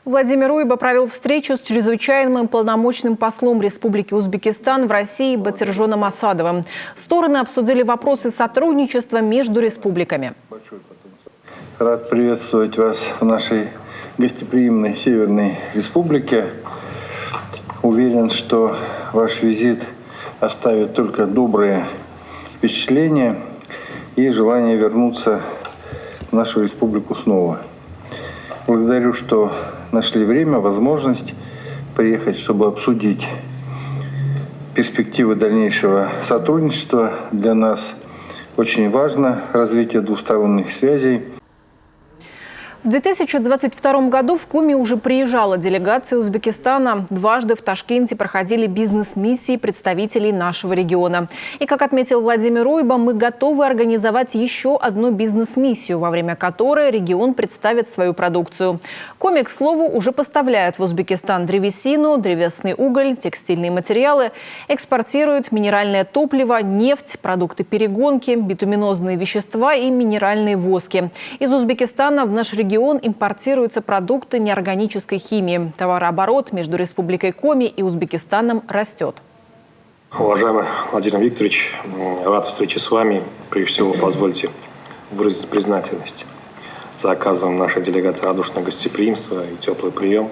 Владимир Уйба провел встречу с чрезвычайным и полномочным послом Республики Узбекистан в России Батиржоном Асадовым. Стороны обсудили вопросы сотрудничества между республиками. Рад приветствовать вас в нашей гостеприимной Северной Республике. Уверен, что ваш визит оставит только добрые впечатления и желание вернуться в нашу республику снова. Благодарю, что нашли время, возможность приехать, чтобы обсудить перспективы дальнейшего сотрудничества. Для нас очень важно развитие двусторонних связей. В 2022 году в Куми уже приезжала делегация Узбекистана. Дважды в Ташкенте проходили бизнес-миссии представителей нашего региона. И, как отметил Владимир Уйба, мы готовы организовать еще одну бизнес-миссию, во время которой регион представит свою продукцию. Коми, к слову, уже поставляют в Узбекистан древесину, древесный уголь, текстильные материалы, экспортируют минеральное топливо, нефть, продукты перегонки, битуминозные вещества и минеральные воски. Из Узбекистана в наш регион импортируются продукты неорганической химии. Товарооборот между Республикой Коми и Узбекистаном растет. Уважаемый Владимир Викторович, рад встрече с вами. Прежде всего, позвольте выразить признательность за оказанное нашей делегации радушное гостеприимство и теплый прием.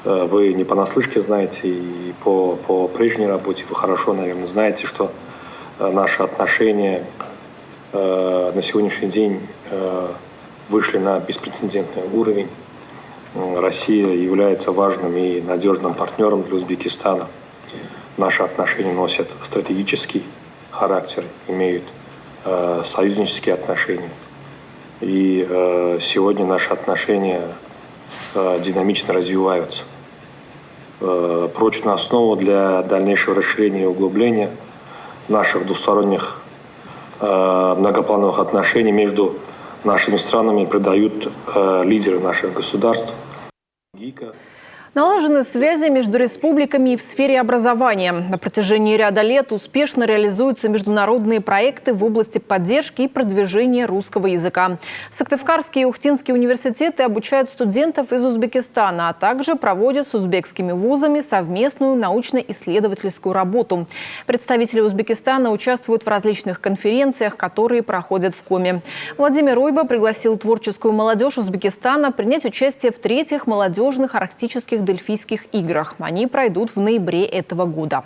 Вы не понаслышке знаете, и по прежней работе вы хорошо, наверное, знаете, что наши отношения на сегодняшний день вышли на беспрецедентный уровень. Россия является важным и надежным партнером для Узбекистана. Наши отношения носят стратегический характер, имеют союзнические отношения. И сегодня наши отношения динамично развиваются. Прочную основу для дальнейшего расширения и углубления наших двусторонних многоплановых отношений между нашими странами придают лидеры наших государств. Налажены связи между республиками и в сфере образования. На протяжении ряда лет успешно реализуются международные проекты в области поддержки и продвижения русского языка. Сыктывкарские и Ухтинские университеты обучают студентов из Узбекистана, а также проводят с узбекскими вузами совместную научно-исследовательскую работу. Представители Узбекистана участвуют в различных конференциях, которые проходят в Коми. Владимир Уйба пригласил творческую молодежь Узбекистана принять участие в 3-х молодежных арктических Дельфийских играх. Они пройдут в ноябре этого года.